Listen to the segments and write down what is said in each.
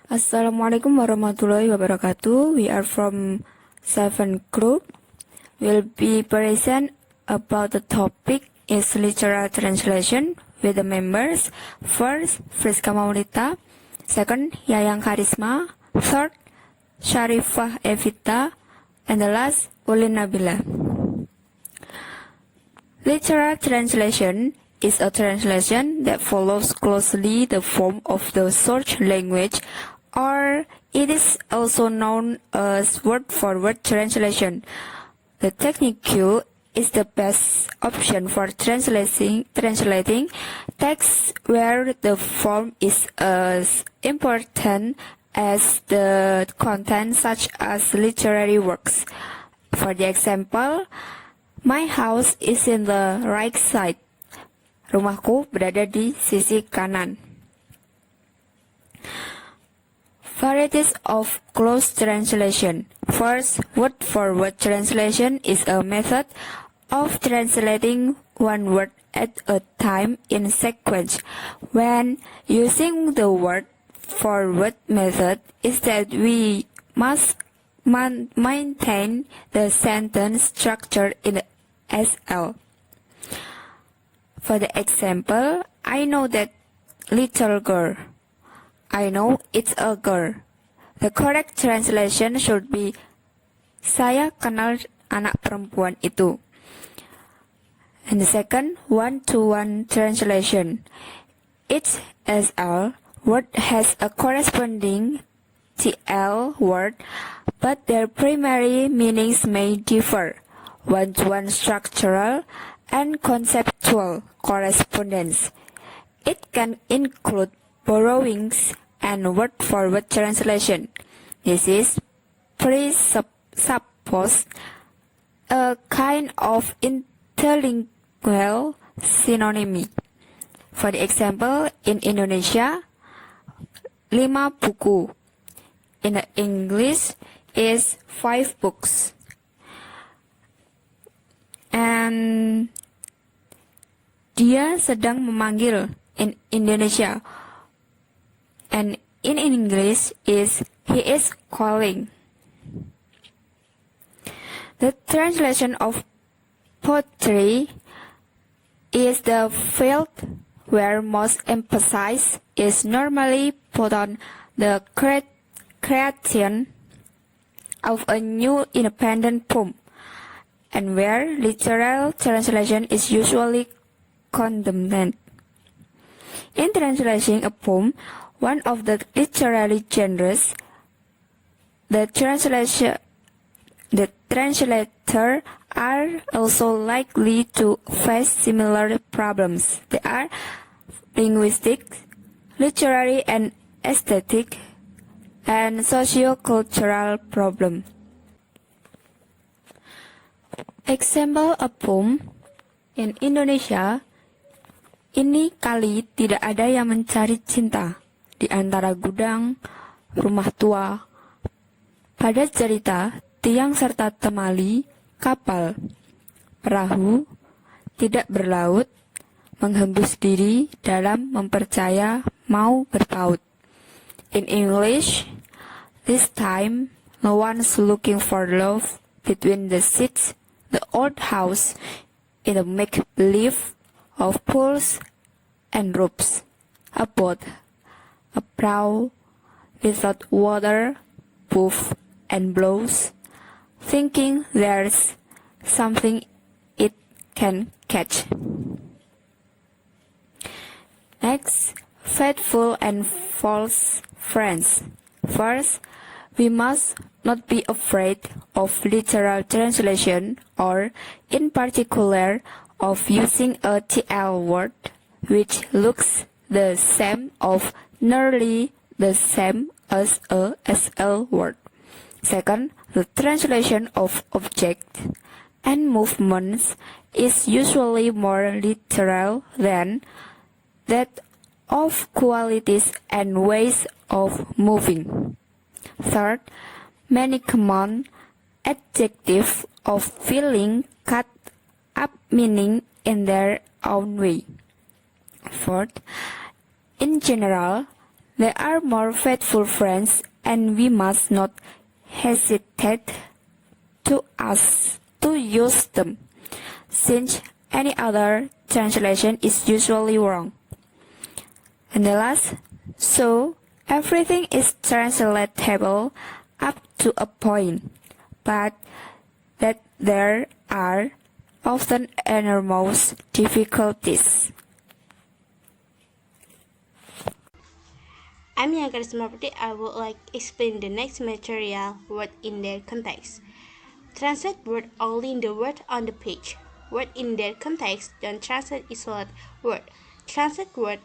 Assalamualaikum warahmatullahi wabarakatuh. We are from 7 group. We'll be present about the topic is literal translation with the members. First, Friska Maulita. Second, Yayang Karisma. Third, Sharifah Evita. And the last, Ulin Nabila. Literal translation is a translation that follows closely the form of the source language, or it is also known as word-for-word translation. The technique is the best option for translating text where the form is as important as the content, such as literary works. For the example, my house is in the right side. Rumahku berada di sisi kanan. Varieties of close translation. First, word-for-word translation is a method of translating one word at a time in sequence. When using the word-for-word method, is that we must maintain the sentence structure in the SL. For the example, I know that little girl. I know it's a girl. The correct translation should be saya kenal anak perempuan itu. And the second, one-to-one translation. Each SL word has a corresponding TL word, but their primary meanings may differ. One-to-one structural and conceptual correspondence. It can include borrowings and word-for-word translation. This is presupposed a kind of interlingual synonymy. For the example, in Indonesia, 5 buku. In English is 5 books. And dia sedang memanggil in Indonesia. And in English is he is calling. The translation of poetry is the field where most emphasis is normally put on the creation of a new independent poem, and where literal translation is usually condemned. In translating a poem, one of the literary genres, the translator are also likely to face similar problems. They are linguistic, literary and aesthetic, and socio-cultural problems. Example a poem in Indonesia. Ini kali tidak ada yang mencari cinta di antara gudang, rumah tua. Pada cerita, tiang serta temali, kapal, perahu, tidak berlaut, menghembus diri dalam mempercaya mau berpaut. In English, this time, no one's looking for love between the seats, the old house, in a make-believe of pools and ropes, a boat, a prow without water, puff and blows, thinking there's something it can catch. Next, faithful and false friends. First, we must not be afraid of literal translation, or in particular of using a TL word which looks the same or nearly the same as a SL word. Second, the translation of objects and movements is usually more literal than that of qualities and ways of moving. Third, many common adjectives of feeling cut up meaning in their own way. Fourth, in general, They are more faithful friends, and we must not hesitate to ask to use them, since any other translation is usually wrong. And the last, so everything is translatable up to a point, but that there are often enormous difficulties. I'm Yang Karisma Putri. I would like to explain the next material word in their context. Translate word only in the word on the page. Word in their context, don't translate isolated word. Translate word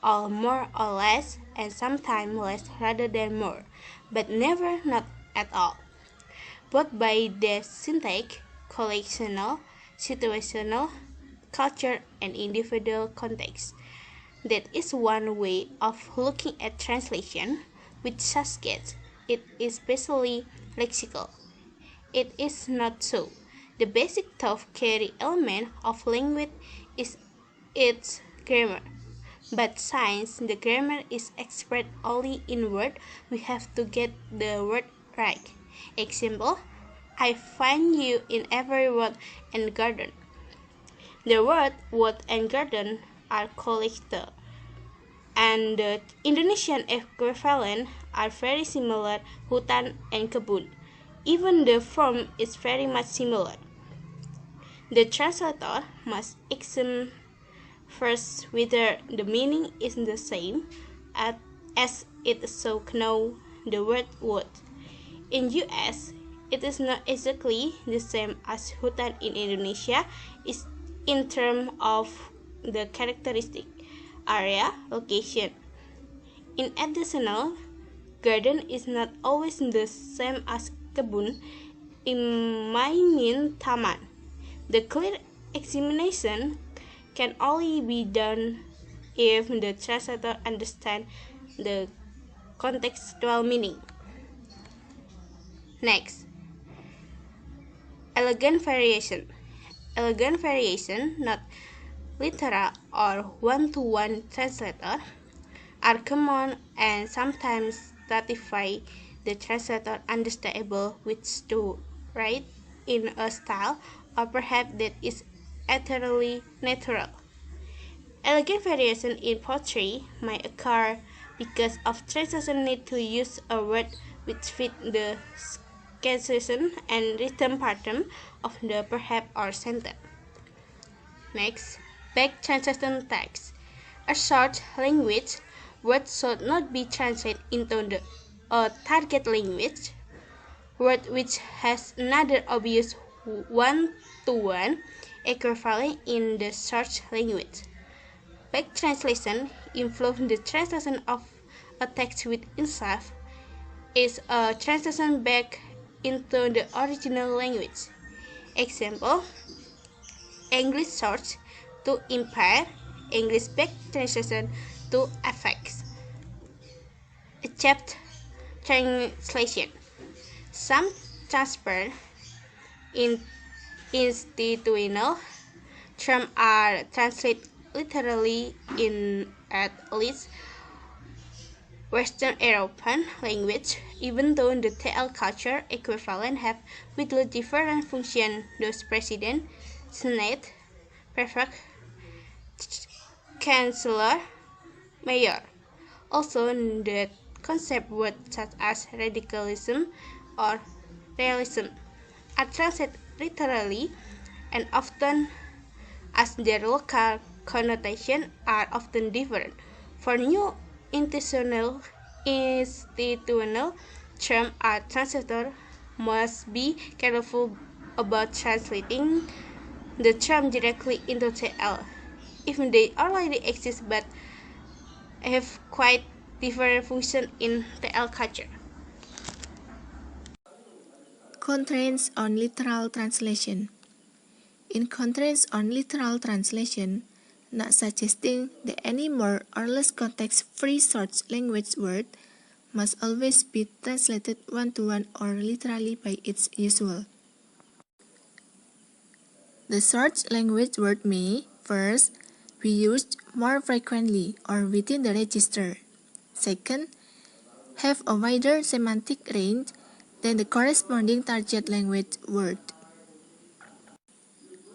all more or less, and sometimes less rather than more, but never not at all. Both by the syntax, collectional, situational, culture, and individual context. That is one way of looking at translation, which suggests it is basically lexical. It is not so. The basic tough carry element of language is its grammar. But since the grammar is expressed only in word, we have to get the word right. Example, I find you in every wood and garden. The word wood and garden are collected, and the Indonesian equivalent are very similar, hutan and kebun. Even the form is very much similar. The translator must examine first whether the meaning is the same, as it so know the word wood. In US, it is not exactly the same as hutan in Indonesia is in terms of the characteristic area, location. In additional, garden is not always the same as kebun. It might mean taman. The clear examination can only be done if the translator understands the contextual meaning. Next, elegant variation. Elegant variation, not literal or one-to-one translator, are common and sometimes ratify the translator understandable which to write in a style or perhaps that is utterly natural. Elegant variation in poetry might occur because of translation need to use a word which fit the scale and rhythm pattern of the perhaps or sentence. Next, back translation text. A short language word should not be translated into a target language word which has another obvious one-to-one equivalent in the short language. Back translation involves the translation of a text with itself is a translation back into the original language. Example, English source to empire, English back translation to affects. Chapter translation. Some transfer in institutional terms are translated literally in at least Western European language, even though the TL culture equivalent have widely different functions. Those president, senate, prefect, chancellor, mayor. Also, the concept words such as radicalism or realism are translated literally and often as their local connotation are often different. For new institutional terms, a translator must be careful about translating the term directly into TL, if they already exist but have quite different function in TL culture. Constraints on literal translation. In constraints on literal translation, not suggesting that any more or less context-free short language word must always be translated one-to-one or literally by its usual. The short language word may, first, be used more frequently or within the register. Second, have a wider semantic range than the corresponding target language word.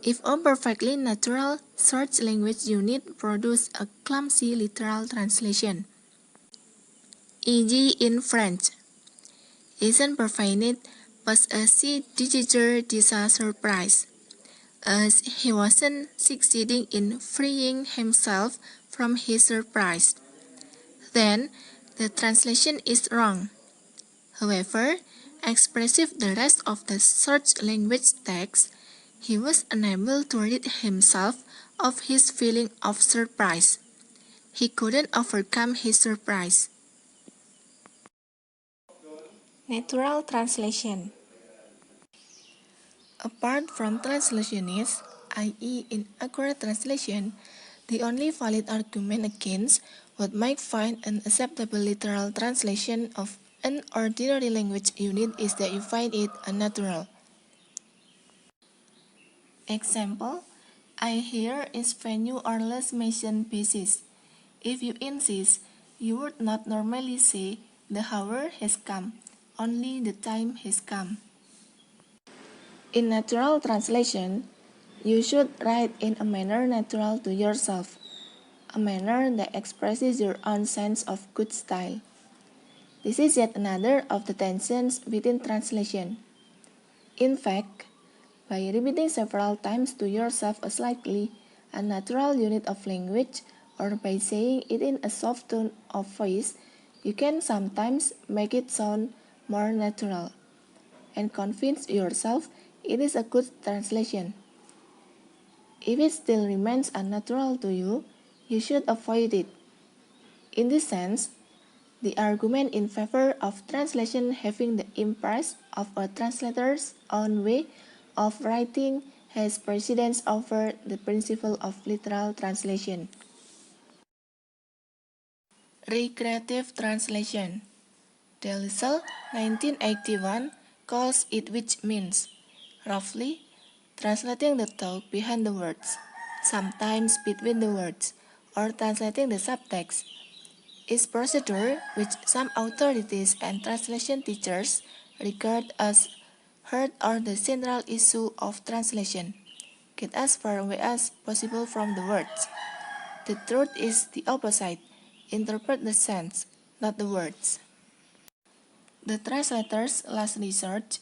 If a perfectly natural search language unit produces a clumsy literal translation, e.g. in French, Isn't Parfainet was a sea digital disaster prize, as he wasn't succeeding in freeing himself from his surprise. Then, the translation is wrong. However, expressive the rest of the search language text, he was unable to rid himself of his feeling of surprise. He couldn't overcome his surprise. Natural translation. Apart from translationists, i.e. inaccurate translation, the only valid argument against what might find an acceptable literal translation of an ordinary language unit is that you find it unnatural. Example, I hear is venue or less mentioned basis. If you insist, you would not normally say the hour has come, only the time has come. In natural translation, you should write in a manner natural to yourself, a manner that expresses your own sense of good style. This is yet another of the tensions within translation. In fact, by repeating several times to yourself a slightly unnatural unit of language, or by saying it in a soft tone of voice, you can sometimes make it sound more natural and convince yourself it is a good translation. If it still remains unnatural to you, you should avoid it. In this sense, the argument in favor of translation having the impress of a translator's own way of writing has precedence over the principle of literal translation. Recreative translation. Delisle, 1981, calls it which means, roughly, translating the thought behind the words, sometimes between the words, or translating the subtext. Is procedure which some authorities and translation teachers regard as heart or the central issue of translation. Get as far away as possible from the words. The truth is the opposite. Interpret the sense, not the words. The translator's last resort,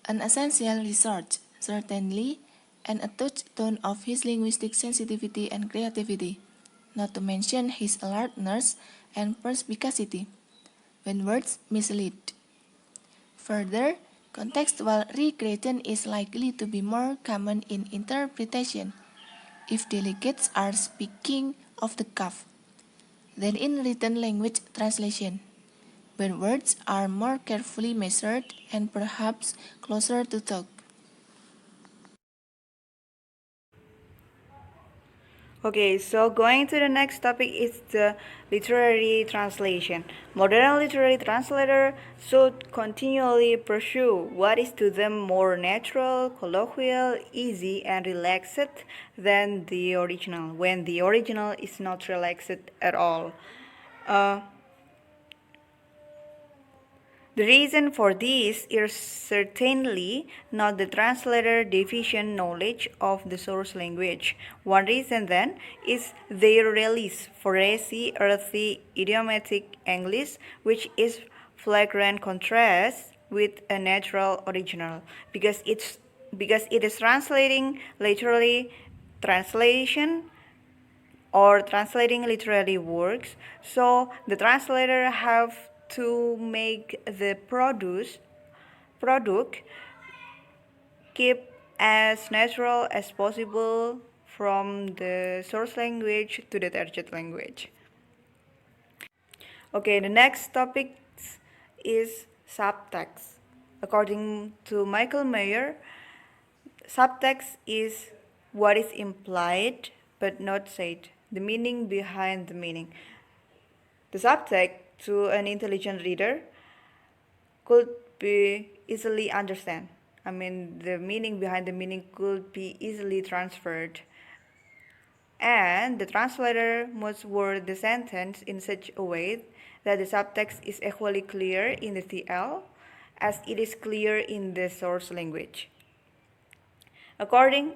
an essential resort, certainly, and a touchstone of his linguistic sensitivity and creativity, not to mention his alertness and perspicacity when words mislead. Further, contextual recreation is likely to be more common in interpretation if delegates are speaking off the cuff than in written language translation, when words are more carefully measured and perhaps closer to thought. Okay, so going to the next topic is the literary translation. Modern literary translator should continually pursue what is to them more natural, colloquial, easy, and relaxed than the original, when the original is not relaxed at all. The reason for this is certainly not the translator deficient knowledge of the source language. One reason then is their release phrasy, earthy, idiomatic English, which is flagrant contrast with a natural original, because it is translating literally translation or translating literary works, so the translator have to make the product keep as natural as possible from the source language to the target language. Okay, the next topic is subtext. According to Michael Mayer, subtext is what is implied but not said, the meaning behind the meaning. The subtext to an intelligent reader could be easily understand. The meaning behind the meaning could be easily transferred. And the translator must word the sentence in such a way that the subtext is equally clear in the TL as it is clear in the source language. According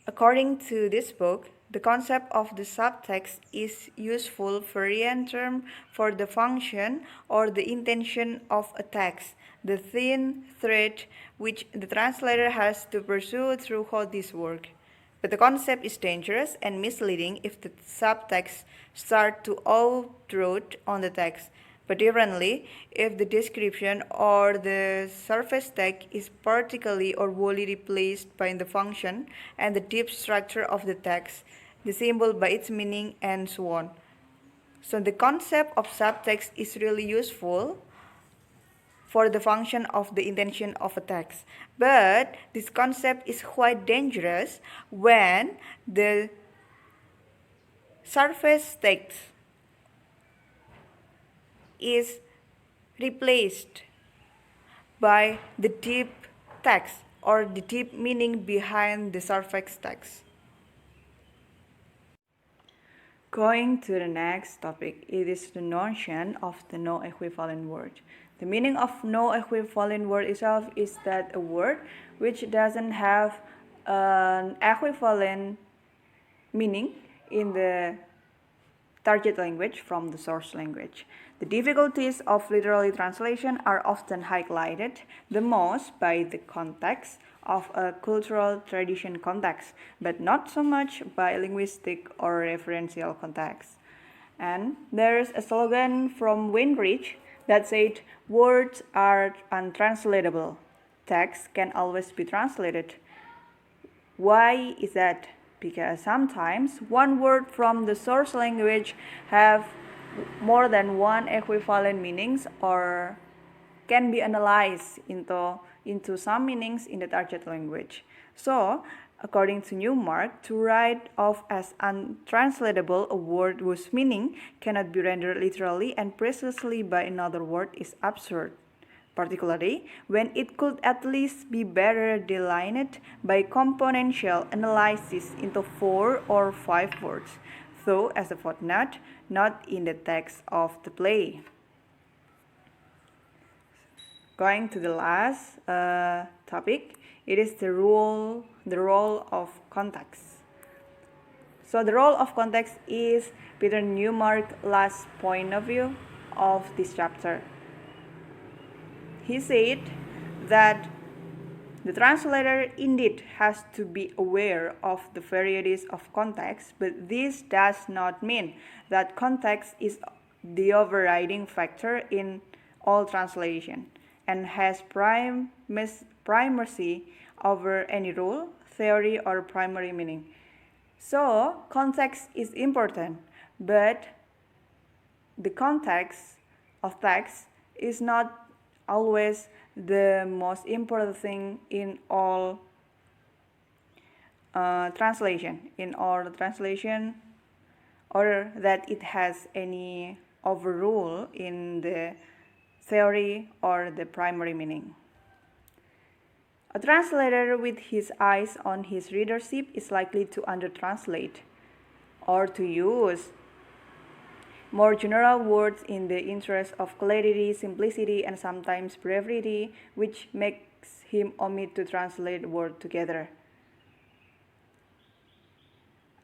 to this book, the concept of the subtext is useful variant term for the function or the intention of a text, the thin thread which the translator has to pursue throughout this work. But the concept is dangerous and misleading if the subtext starts to outroot on the text. But differently, if the description or the surface text is partially or wholly replaced by the function and the deep structure of the text, the symbol by its meaning, and so on. So the concept of subtext is really useful for the function of the intention of a text. But this concept is quite dangerous when the surface text is replaced by the deep text or the deep meaning behind the surface text. Going to the next topic, it is the notion of the no equivalent word. The meaning of no equivalent word itself is that a word which doesn't have an equivalent meaning in the target language from the source language. The difficulties of literary translation are often highlighted the most by the context of a cultural tradition context, but not so much by linguistic or referential context. And there's a slogan from Weinreich that said, words are untranslatable. Text can always be translated. Why is that? Because sometimes one word from the source language have more than one equivalent meanings or can be analyzed into some meanings in the target language. So, according to Newmark, to write off as untranslatable a word whose meaning cannot be rendered literally and precisely by another word is absurd, particularly when it could at least be better delineated by componential analysis into 4 or 5 words, though as a footnote, not in the text of the play. Going to the last topic, it is the role of context. So the role of context is Peter Newmark's last point of view of this chapter. He said that the translator indeed has to be aware of the varieties of context, but this does not mean that context is the overriding factor in all translation and has primacy over any rule, theory, or primary meaning. So, context is important, but the context of text is not always the most important thing in all translation, or that it has any overrule in the theory or the primary meaning. A translator with his eyes on his readership is likely to undertranslate or to use more general words in the interest of clarity, simplicity, and sometimes brevity, which makes him omit to translate words together.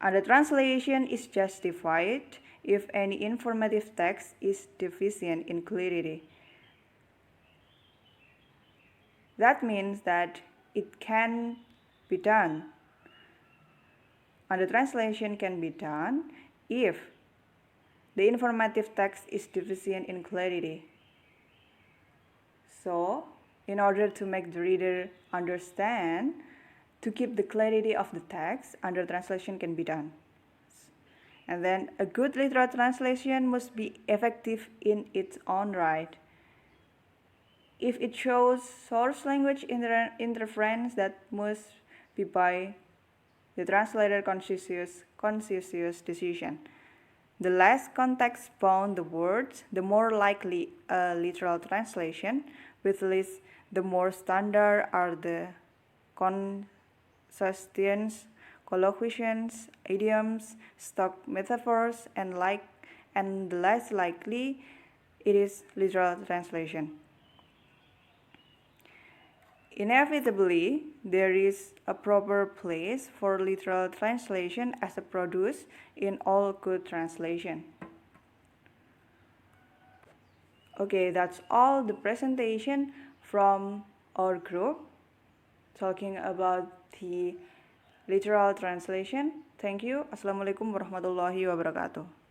Undertranslation is justified if any informative text is deficient in clarity. That means that it can be done. Undertranslation can be done if the informative text is deficient in clarity. So, in order to make the reader understand, to keep the clarity of the text, undertranslation can be done. And then a good literal translation must be effective in its own right. If it shows source language interference, that must be by the translator conscientious decision. The less context-bound the words, the more likely a literal translation, with least the more standard are the consonants, colloquiations, idioms, stock metaphors, and and the less likely it is literal translation. Inevitably, there is a proper place for literal translation as a produce in all good translation. Okay, that's all the presentation from our group talking about the literal translation. Thank you. Assalamualaikum warahmatullahi wabarakatuh.